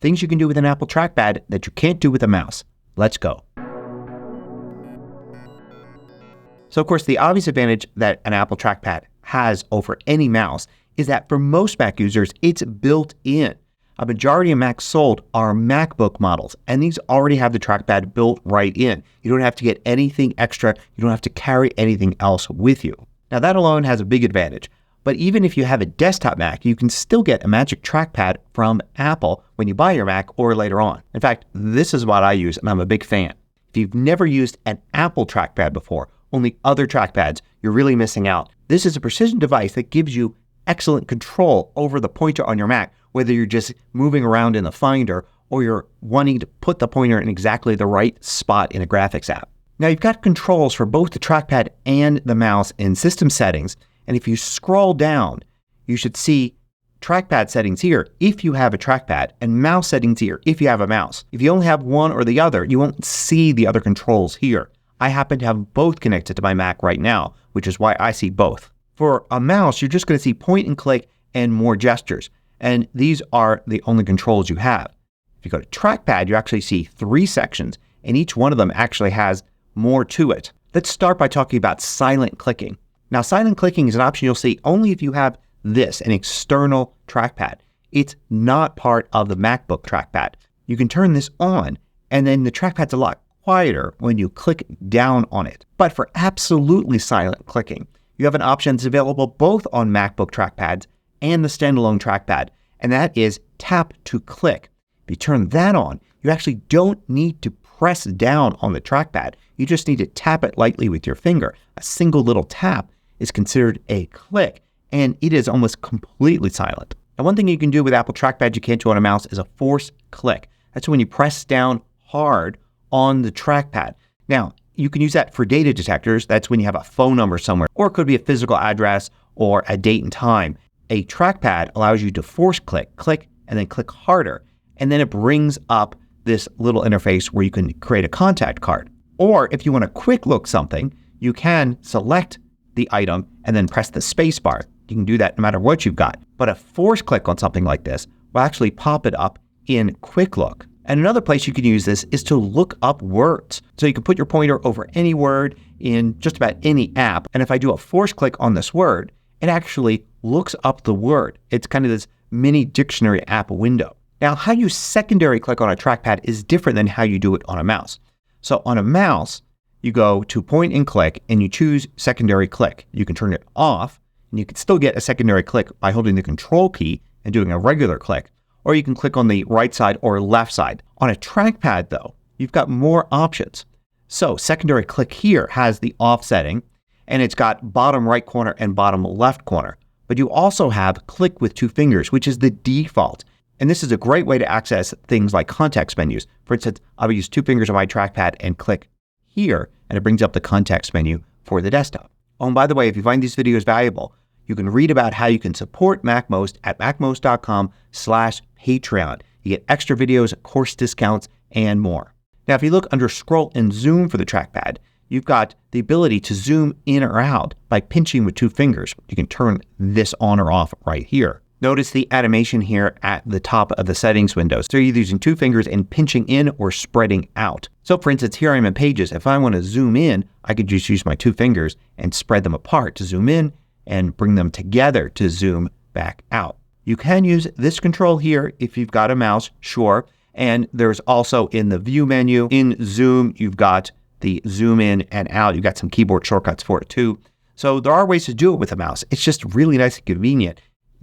things you can do with an Apple Trackpad that you can't do with a mouse. Let's go. So of course, the obvious advantage that an Apple Trackpad has over any mouse is that for most Mac users, it's built in. A majority of Macs sold are MacBook models, and these already have the trackpad built right in. You don't have to get anything extra. You don't have to carry anything else with you. Now that alone has a big advantage. But even if you have a desktop Mac, you can still get a Magic Trackpad from Apple when you buy your Mac or later on. In fact, this is what I use, and I'm a big fan. If you've never used an Apple Trackpad before, only other trackpads, you're really missing out. This is a precision device that gives you excellent control over the pointer on your Mac, whether you're just moving around in the Finder or you're wanting to put the pointer in exactly the right spot in a graphics app. Now you've got controls for both the trackpad and the mouse in System Settings, and if you scroll down, you should see trackpad settings here if you have a trackpad and mouse settings here if you have a mouse. If you only have one or the other, you won't see the other controls here. I happen to have both connected to my Mac right now, which is why I see both. For a mouse, you're just going to see point and click and more gestures. And these are the only controls you have. If you go to trackpad, you actually see 3 sections, and each one of them actually has more to it. Let's start by talking about silent clicking. Now silent clicking is an option you'll see only if you have this, an external trackpad. It's not part of the MacBook trackpad. You can turn this on, and then the trackpad's a lot quieter when you click down on it. But for absolutely silent clicking, you have an option that's available both on MacBook trackpads and the standalone trackpad, and that is tap to click. If you turn that on, you actually don't need to press down on the trackpad. You just need to tap it lightly with your finger. A single little tap is considered a click, and it is almost completely silent. Now one thing you can do with Apple Trackpad you can't do on a mouse is a force click. That's when you press down hard on the trackpad. Now you can use that for data detectors. That's when you have a phone number somewhere, or it could be a physical address or a date and time. A trackpad allows you to force click, and then click harder, and then it brings up this little interface where you can create a contact card. Or if you want to quick look something, you can select the item and then press the space bar. You can do that no matter what you've got. But a force click on something like this will actually pop it up in quick look. And another place you can use this is to look up words. So you can put your pointer over any word in just about any app. And if I do a force click on this word, it actually looks up the word. It's kind of this mini dictionary app window. Now how you secondary click on a trackpad is different than how you do it on a mouse. So on a mouse, you go to point and click and you choose secondary click. You can turn it off, and you can still get a secondary click by holding the control key and doing a regular click. Or you can click on the right side or left side. On a trackpad though, you've got more options. So secondary click here has the off setting, and it's got bottom right corner and bottom left corner. But you also have click with 2 fingers, which is the default. And this is a great way to access things like context menus. For instance, I would use 2 fingers on my trackpad and click here, and it brings up the context menu for the desktop. Oh, and by the way, if you find these videos valuable, you can read about how you can support MacMost at macmost.com/Patreon. You get extra videos, course discounts, and more. Now if you look under Scroll and Zoom for the trackpad, you've got the ability to zoom in or out by pinching with 2 fingers. You can turn this on or off right here. Notice the animation here at the top of the settings window. So you're either using 2 fingers and pinching in or spreading out. So for instance, here I'm in Pages. If I want to zoom in, I could just use my 2 fingers and spread them apart to zoom in and bring them together to zoom back out. You can use this control here if you've got a mouse, sure. And there's also in the View menu, in Zoom, you've got the zoom in and out. You've got some keyboard shortcuts for it too. So there are ways to do it with a mouse. It's just really nice and convenient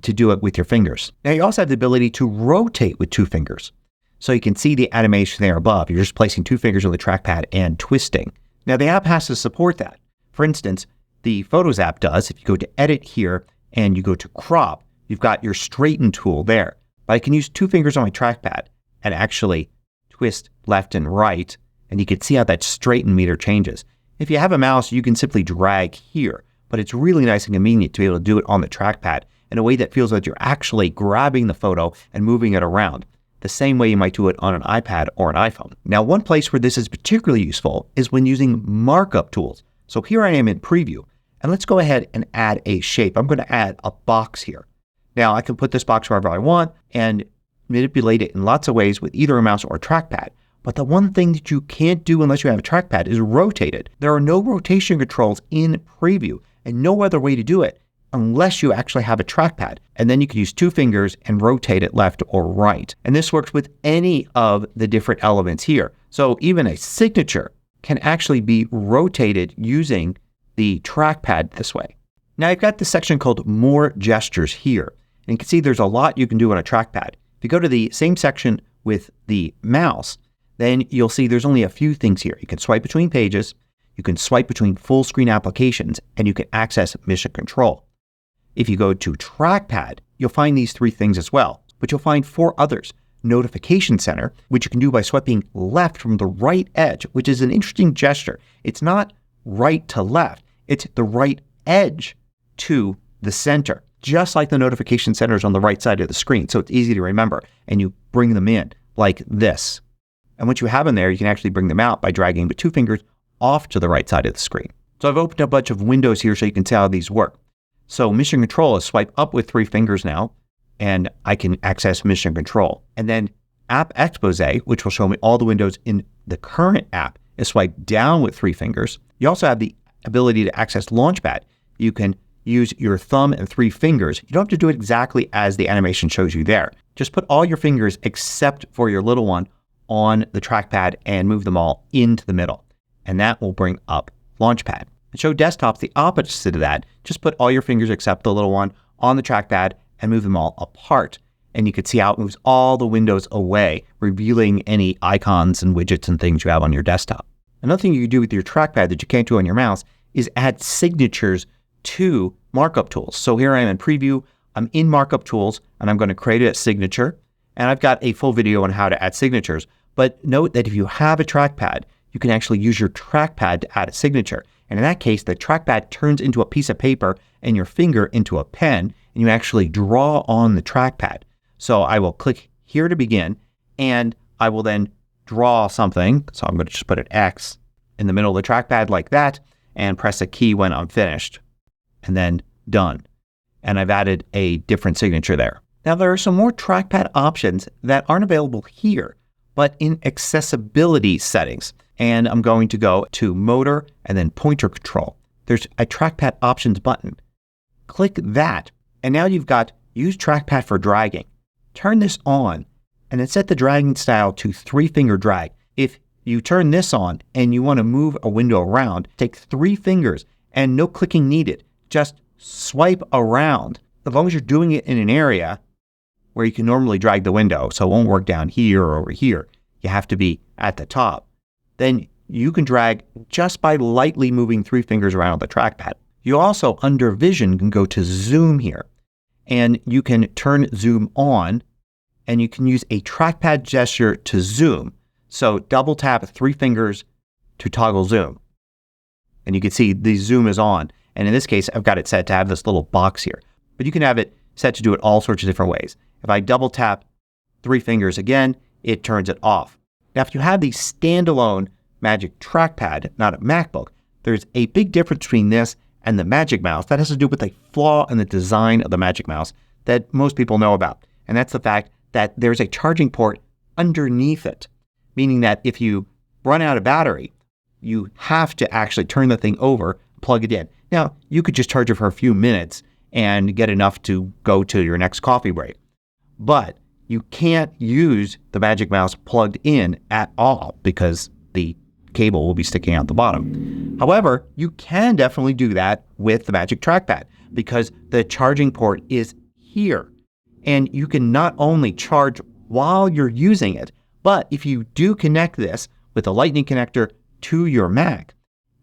to do it with your fingers. Now you also have the ability to rotate with 2 fingers. So you can see the animation there above. You're just placing 2 fingers on the trackpad and twisting. Now the app has to support that. For instance, the Photos app does. If you go to Edit here and you go to Crop, you've got your Straighten tool there. But I can use 2 fingers on my trackpad and actually twist left and right, and you can see how that straighten meter changes. If you have a mouse, you can simply drag here, but it's really nice and convenient to be able to do it on the trackpad in a way that feels like you're actually grabbing the photo and moving it around, the same way you might do it on an iPad or an iPhone. Now one place where this is particularly useful is when using markup tools. So here I am in Preview, and let's go ahead and add a shape. I'm going to add a box here. Now I can put this box wherever I want, and manipulate it in lots of ways with either a mouse or a trackpad. But the one thing that you can't do unless you have a trackpad is rotate it. There are no rotation controls in Preview and no other way to do it unless you actually have a trackpad. And then you can use 2 fingers and rotate it left or right. And this works with any of the different elements here. So even a signature can actually be rotated using the trackpad this way. Now I've got this section called More Gestures here. And you can see there's a lot you can do on a trackpad. If you go to the same section with the mouse, then you'll see there's only a few things here. You can swipe between pages, you can swipe between full screen applications, and you can access mission control. If you go to Trackpad, you'll find these 3 things as well, but you'll find 4 others. Notification Center, which you can do by swiping left from the right edge, which is an interesting gesture. It's not right to left, it's the right edge to the center, just like the notification center is on the right side of the screen. So it's easy to remember, and you bring them in like this. And once you have them there, you can actually bring them out by dragging with 2 fingers off to the right side of the screen. So I've opened a bunch of windows here so you can see how these work. So mission control is swipe up with 3 fingers now, and I can access mission control. And then app expose, which will show me all the windows in the current app, is swipe down with 3 fingers. You also have the ability to access Launchpad. You can use your thumb and 3 fingers. You don't have to do it exactly as the animation shows you there. Just put all your fingers except for your little one on the trackpad and move them all into the middle. And that will bring up Launchpad. And show desktops the opposite of that. Just put all your fingers except the little one on the trackpad and move them all apart. And you can see how it moves all the windows away, revealing any icons and widgets and things you have on your desktop. Another thing you can do with your trackpad that you can't do on your mouse is add signatures to markup tools. So here I am in Preview. I'm in Markup Tools, and I'm going to create a signature. And I've got a full video on how to add signatures. But note that if you have a trackpad, you can actually use your trackpad to add a signature. And in that case, the trackpad turns into a piece of paper and your finger into a pen, and you actually draw on the trackpad. So I will click here to begin, and I will then draw something. So I'm going to just put an X in the middle of the trackpad like that and press a key when I'm finished. And then done. And I've added a different signature there. Now there are some more trackpad options that aren't available here, but in accessibility settings. And I'm going to go to motor and then pointer control. There's a trackpad options button. Click that, and now you've got use trackpad for dragging. Turn this on and then set the dragging style to 3-finger drag. If you turn this on and you want to move a window around, take 3 fingers and no clicking needed. Just swipe around. As long as you're doing it in an area where you can normally drag the window, so it won't work down here or over here. You have to be at the top. Then you can drag just by lightly moving 3 fingers around the trackpad. You also, under Vision, can go to Zoom here. And you can turn Zoom on, and you can use a trackpad gesture to zoom. So double tap 3 fingers to toggle zoom. And you can see the zoom is on. And in this case, I've got it set to have this little box here. But you can have it set to do it all sorts of different ways. If I double tap 3 fingers again, it turns it off. Now, if you have the standalone Magic Trackpad, not a MacBook, there's a big difference between this and the Magic Mouse that has to do with a flaw in the design of the Magic Mouse that most people know about. And that's the fact that there's a charging port underneath it, meaning that if you run out of battery, you have to actually turn the thing over, plug it in. Now, you could just charge it for a few minutes and get enough to go to your next coffee break. But you can't use the Magic Mouse plugged in at all because the cable will be sticking out the bottom. However, you can definitely do that with the Magic Trackpad because the charging port is here. And you can not only charge while you're using it, but if you do connect this with a Lightning connector to your Mac,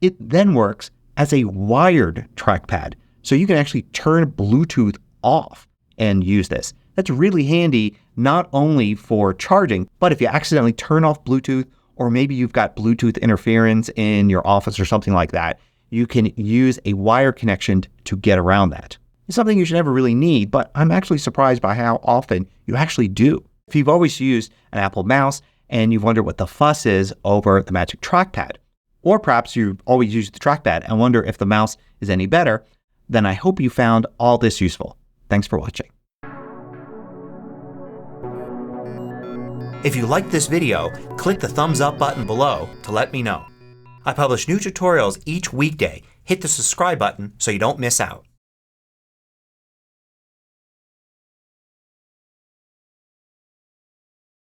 it then works as a wired trackpad. So you can actually turn Bluetooth off and use this. That's really handy not only for charging, but if you accidentally turn off Bluetooth or maybe you've got Bluetooth interference in your office or something like that, you can use a wire connection to get around that. It's something you should never really need, but I'm actually surprised by how often you actually do. If you've always used an Apple mouse and you've wondered what the fuss is over the Magic Trackpad, or perhaps you've always used the trackpad and wonder if the mouse is any better, then I hope you found all this useful. Thanks for watching. If you liked this video, click the thumbs up button below to let me know. I publish new tutorials each weekday. Hit the subscribe button so you don't miss out.